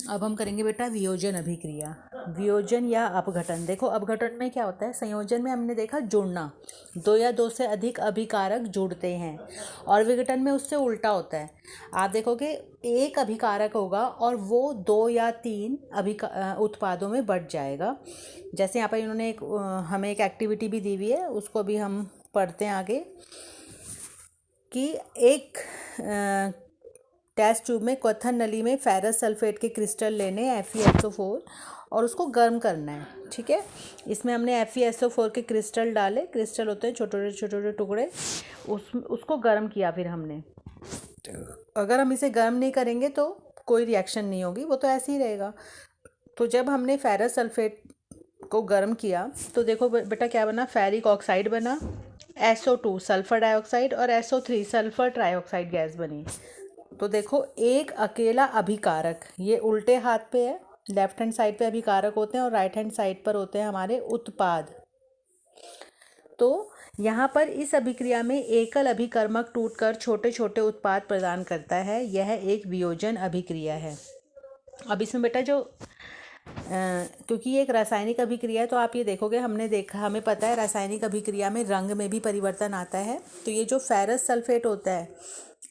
अब हम करेंगे बेटा वियोजन अभिक्रिया। वियोजन या अपघटन। देखो अपघटन में क्या होता है, संयोजन में हमने देखा जुड़ना, दो या दो से अधिक अभिकारक जुड़ते हैं, और विघटन में उससे उल्टा होता है। आप देखोगे एक अभिकारक होगा और वो दो या तीन उत्पादों में बढ़ जाएगा। जैसे यहाँ पर इन्होंने हमें एक एक्टिविटी भी दी हुई है, उसको भी हम पढ़ते हैं आगे कि एक टेस्ट ट्यूब में क्वथन नली में फेरस सल्फेट के क्रिस्टल लेने FeSO4 और उसको गर्म करना है। ठीक है, इसमें हमने FeSO4 के क्रिस्टल डाले, क्रिस्टल होते हैं छोटे छोटे टुकड़े, उसको गर्म किया। फिर हमने, अगर हम इसे गर्म नहीं करेंगे तो कोई रिएक्शन नहीं होगी, वो तो ऐसे ही रहेगा। तो जब हमने फेरस सल्फेट को गर्म किया तो देखो बेटा क्या बना, फेरिक ऑक्साइड बना, SO2 सल्फर डाइऑक्साइड और SO3 सल्फर ट्राइऑक्साइड गैस बनी। तो देखो एक अकेला अभिकारक, ये उल्टे हाथ पे है, लेफ्ट हैंड साइड पे अभिकारक होते हैं और राइट हैंड साइड पर होते हैं हमारे उत्पाद। तो यहाँ पर इस अभिक्रिया में एकल अभिकर्मक टूटकर छोटे छोटे उत्पाद प्रदान करता है, यह एक वियोजन अभिक्रिया है। अब इसमें बेटा जो क्योंकि ये एक रासायनिक अभिक्रिया है, तो आप ये देखोगे, हमें पता है रासायनिक अभिक्रिया में रंग में भी परिवर्तन आता है। तो ये जो फेरस सल्फेट होता है,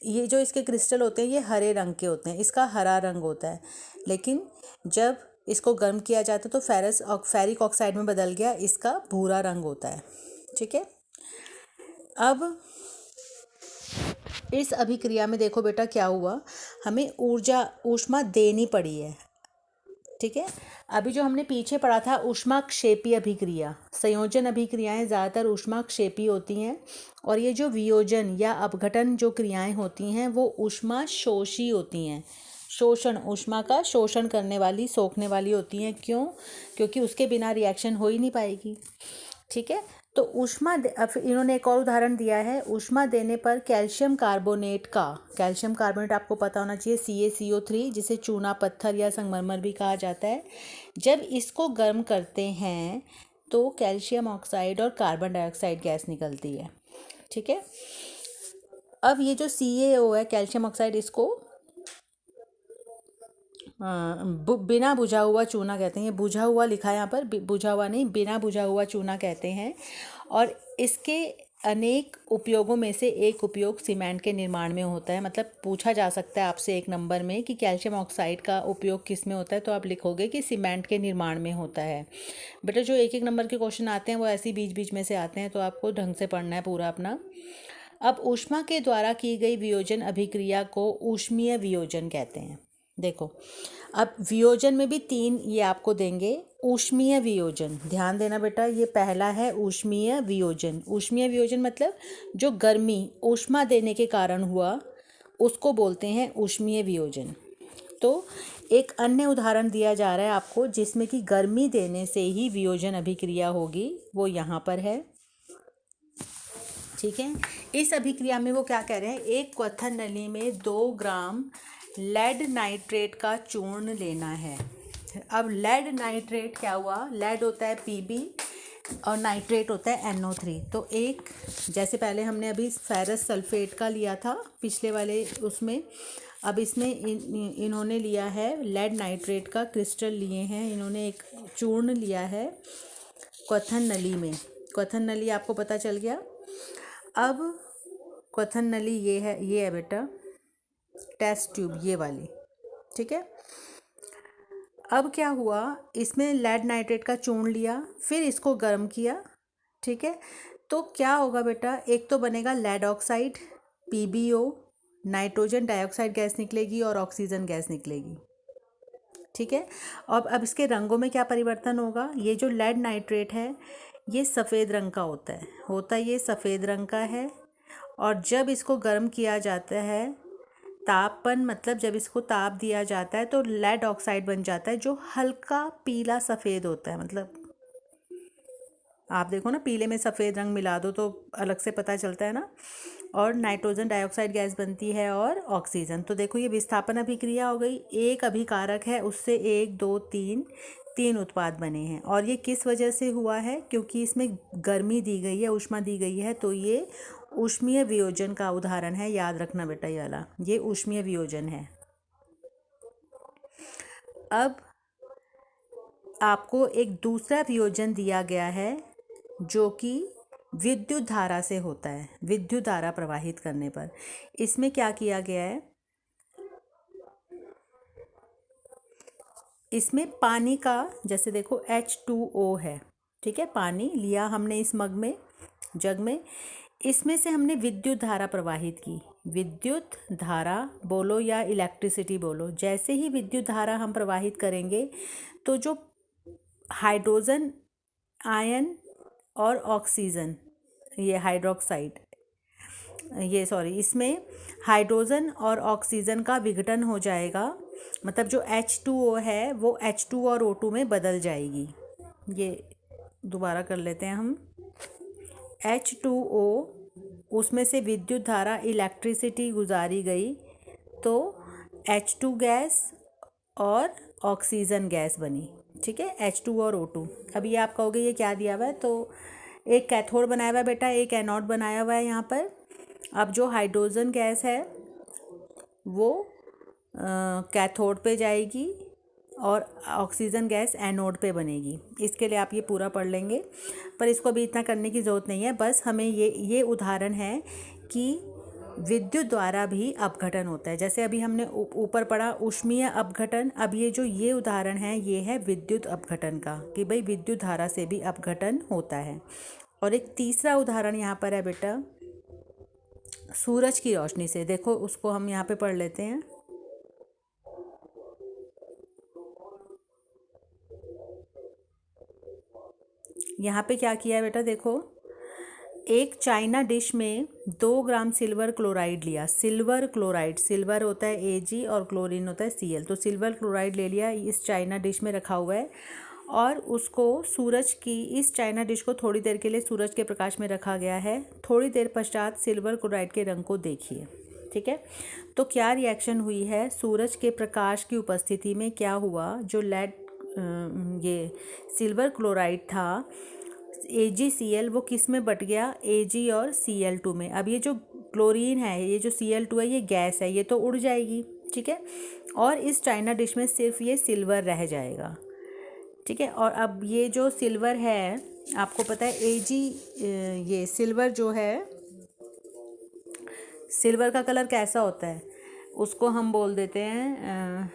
ये जो इसके क्रिस्टल होते हैं ये हरे रंग के होते हैं, इसका हरा रंग होता है, लेकिन जब इसको गर्म किया जाता है तो फेरिक ऑक्साइड में बदल गया, इसका भूरा रंग होता है। ठीक है, अब इस अभिक्रिया में देखो बेटा क्या हुआ, हमें ऊष्मा देनी पड़ी है। ठीक है, अभी जो हमने पीछे पढ़ा था ऊष्माक्षेपी अभिक्रिया, संयोजन अभिक्रियाएं ज़्यादातर ऊष्माक्षेपी होती हैं, और ये जो वियोजन या अपघटन जो क्रियाएं होती हैं वो ऊष्मा शोषी होती हैं। शोषण, ऊष्मा का शोषण करने वाली, सोखने वाली होती हैं। क्यों? क्योंकि उसके बिना रिएक्शन हो ही नहीं पाएगी। ठीक है, तो इन्होंने एक और उदाहरण दिया है, ऊष्मा देने पर कैल्शियम कार्बोनेट आपको पता होना चाहिए, CaCO3, जिसे चूना पत्थर या संगमरमर भी कहा जाता है। जब इसको गर्म करते हैं तो कैल्शियम ऑक्साइड और कार्बन डाइऑक्साइड गैस निकलती है। ठीक है, अब ये जो CaO है, कैल्शियम ऑक्साइड, इसको बिना बुझा हुआ चूना कहते हैं। ये बुझा हुआ लिखा है यहाँ पर, बुझा हुआ नहीं, बिना बुझा हुआ चूना कहते हैं। और इसके अनेक उपयोगों में से एक उपयोग सीमेंट के निर्माण में होता है। मतलब पूछा जा सकता है आपसे एक नंबर में कि कैल्शियम ऑक्साइड का उपयोग किस में होता है, तो आप लिखोगे कि सीमेंट के निर्माण में होता है। बेटा जो एक नंबर के क्वेश्चन आते हैं वो ऐसे बीच बीच में से आते हैं, तो आपको ढंग से पढ़ना है पूरा अपना। अब ऊष्मा के द्वारा की गई वियोजन अभिक्रिया को ऊष्मीय वियोजन कहते हैं। देखो अब वियोजन में भी तीन ये आपको देंगे। ऊष्मीय वियोजन, ध्यान देना बेटा, ये पहला है ऊष्मीय वियोजन। ऊष्मीय वियोजन मतलब जो गर्मी ऊष्मा देने के कारण हुआ उसको बोलते हैं ऊष्मीय वियोजन। तो एक अन्य उदाहरण दिया जा रहा है आपको जिसमें कि गर्मी देने से ही वियोजन अभिक्रिया होगी, वो यहाँ पर है। ठीक है, इस अभिक्रिया में वो क्या कह रहे हैं, एक क्वथन नली में 2 ग्राम लेड नाइट्रेट का चूर्ण लेना है। अब लेड नाइट्रेट क्या हुआ, लेड होता है Pb और नाइट्रेट होता है NO3। तो एक, जैसे पहले हमने अभी फेरस सल्फेट का लिया था पिछले वाले उसमें, अब इसमें इन्होंने लिया है लेड नाइट्रेट का क्रिस्टल लिए हैं, इन्होंने एक चूर्ण लिया है क्वथन नली में। क्वथन नली आपको पता चल गया। अब क्वथन नली ये है बेटा टेस्ट ट्यूब, ये वाली। ठीक है, अब क्या हुआ, इसमें लेड नाइट्रेट का चूर्ण लिया, फिर इसको गर्म किया। ठीक है, तो क्या होगा बेटा, एक तो बनेगा lead oxide PbO, nitrogen dioxide gas निकलेगी और ऑक्सीजन गैस निकलेगी। ठीक है, अब इसके रंगों में क्या परिवर्तन होगा, ये जो लेड नाइट्रेट है ये सफ़ेद रंग का होता है ये सफ़ेद रंग का है। और जब इसको गर्म किया जाता है, तापन मतलब जब इसको ताप दिया जाता है तो लेड ऑक्साइड बन जाता है, जो हल्का पीला सफ़ेद होता है। मतलब आप देखो ना, पीले में सफ़ेद रंग मिला दो तो अलग से पता चलता है ना। और नाइट्रोजन डाइऑक्साइड गैस बनती है और ऑक्सीजन। तो देखो ये विस्थापन अभिक्रिया हो गई, एक अभिकारक है उससे 1 2 3 उत्पाद बने हैं। और ये किस वजह से हुआ है, क्योंकि इसमें गर्मी दी गई है, ऊष्मा दी गई है। तो ये ऊष्मीय वियोजन का उदाहरण है, याद रखना बेटा, ये वाला ये ऊष्मीय वियोजन है। अब आपको एक दूसरा वियोजन दिया गया है जो कि विद्युत धारा से होता है, विद्युत धारा प्रवाहित करने पर। इसमें क्या किया गया है, इसमें पानी का, जैसे देखो H2O है, ठीक है, पानी लिया हमने इस मग में, जग में, इसमें से हमने विद्युत धारा प्रवाहित की। विद्युत धारा बोलो या इलेक्ट्रिसिटी बोलो, जैसे ही विद्युत धारा हम प्रवाहित करेंगे तो जो हाइड्रोजन आयन और ऑक्सीजन, ये हाइड्रोक्साइड, ये सॉरी, इसमें हाइड्रोजन और ऑक्सीजन का विघटन हो जाएगा, मतलब जो H2O है वो H2 और O2 में बदल जाएगी। ये दोबारा कर लेते हैं हम। H2O, उसमें से विद्युत धारा इलेक्ट्रिसिटी गुजारी गई तो H2 गैस और ऑक्सीजन गैस बनी, ठीक है, H2 और O2। अब ये आप कहोगे ये क्या दिया हुआ है, तो एक कैथोड बनाया हुआ है बेटा, एक एनोड बनाया हुआ है यहाँ पर। अब जो हाइड्रोजन गैस है वो कैथोड पे जाएगी और ऑक्सीजन गैस एनोड पे बनेगी। इसके लिए आप ये पूरा पढ़ लेंगे, पर इसको अभी इतना करने की ज़रूरत नहीं है। बस हमें ये उदाहरण है कि विद्युत द्वारा भी अपघटन होता है। जैसे अभी हमने ऊपर पढ़ा ऊष्मीय अपघटन, अब ये उदाहरण है, ये है विद्युत अपघटन का, कि भाई विद्युत धारा से भी अपघटन होता है। और एक तीसरा उदाहरण यहाँ पर है बेटा सूरज की रोशनी से। देखो उसको हम यहाँ पे पढ़ लेते हैं। यहाँ पे क्या किया है बेटा, देखो एक चाइना डिश में 2 ग्राम सिल्वर क्लोराइड लिया। सिल्वर क्लोराइड, सिल्वर होता है Ag और क्लोरीन होता है Cl, तो सिल्वर क्लोराइड ले लिया, इस चाइना डिश में रखा हुआ है, और उसको सूरज की, इस चाइना डिश को थोड़ी देर के लिए सूरज के प्रकाश में रखा गया है। थोड़ी देर पश्चात सिल्वर क्लोराइड के रंग को देखिए, ठीक है। तो क्या रिएक्शन हुई है, सूरज के प्रकाश की उपस्थिति में क्या हुआ, जो ये सिल्वर क्लोराइड था AgCl, वो किस में बट गया, Ag और Cl2 में। अब ये जो क्लोरीन है, ये जो Cl2 है, ये गैस है, ये तो उड़ जाएगी, ठीक है, और इस चाइना डिश में सिर्फ ये सिल्वर रह जाएगा, ठीक है। और अब ये जो सिल्वर है, आपको पता है Ag, ये सिल्वर जो है, सिल्वर का कलर कैसा होता है, उसको हम बोल देते हैं,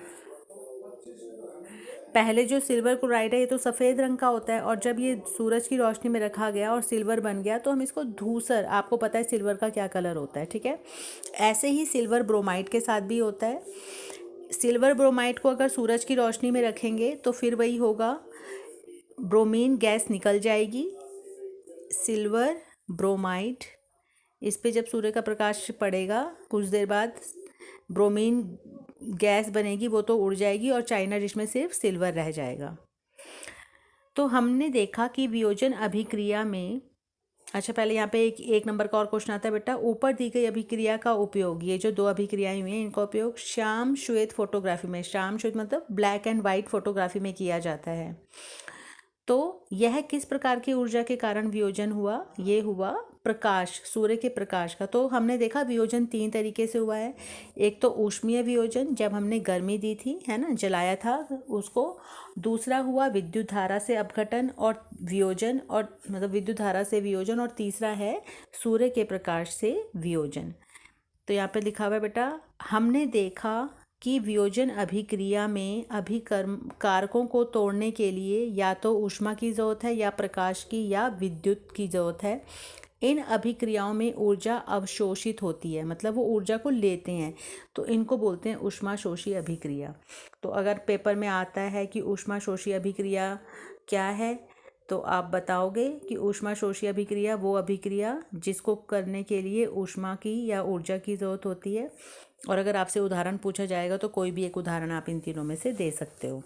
पहले जो सिल्वर क्लोराइड है ये तो सफ़ेद रंग का होता है, और जब ये सूरज की रोशनी में रखा गया और सिल्वर बन गया तो हम इसको धूसर, आपको पता है सिल्वर का क्या कलर होता है, ठीक है। ऐसे ही सिल्वर ब्रोमाइड के साथ भी होता है। सिल्वर ब्रोमाइड को अगर सूरज की रोशनी में रखेंगे तो फिर वही होगा, ब्रोमीन गैस निकल जाएगी, सिल्वर ब्रोमाइड, इस पे जब सूर्य का प्रकाश पड़ेगा कुछ देर बाद ब्रोमीन गैस बनेगी, वो तो उड़ जाएगी और चाइना डिश में सिर्फ सिल्वर रह जाएगा। तो हमने देखा कि वियोजन अभिक्रिया में, अच्छा पहले यहाँ पे एक नंबर का और क्वेश्चन आता है बेटा, ऊपर दी गई अभिक्रिया का उपयोग, ये जो 2 अभिक्रियाएं हुई हैं इनका उपयोग श्याम श्वेत फोटोग्राफी में, श्याम श्वेत मतलब ब्लैक एंड वाइट फोटोग्राफी में किया जाता है। तो यह किस प्रकार की ऊर्जा के कारण वियोजन हुआ, ये हुआ प्रकाश, सूर्य के प्रकाश का। तो हमने देखा वियोजन 3 तरीके से हुआ है। एक तो ऊष्मीय वियोजन, जब हमने गर्मी दी थी, है ना, जलाया था उसको। दूसरा हुआ विद्युत धारा से अपघटन और वियोजन, और मतलब विद्युत धारा से वियोजन। और तीसरा है सूर्य के प्रकाश से वियोजन। तो यहाँ पे लिखा हुआ है बेटा, हमने देखा कि वियोजन अभिक्रिया में अभिकर्म कारकों को तोड़ने के लिए या तो ऊष्मा की ज़रूरत है, या प्रकाश की, या विद्युत की ज़रूरत है। इन अभिक्रियाओं में ऊर्जा अवशोषित होती है, मतलब वो ऊर्जा को लेते हैं, तो इनको बोलते हैं ऊष्माशोषी अभिक्रिया। तो अगर पेपर में आता है कि ऊष्माशोषी अभिक्रिया क्या है, तो आप बताओगे कि ऊष्माशोषी अभिक्रिया वो अभिक्रिया जिसको करने के लिए ऊष्मा की या ऊर्जा की ज़रूरत होती है। और अगर आपसे उदाहरण पूछा जाएगा तो कोई भी एक उदाहरण आप इन तीनों में से दे सकते हो।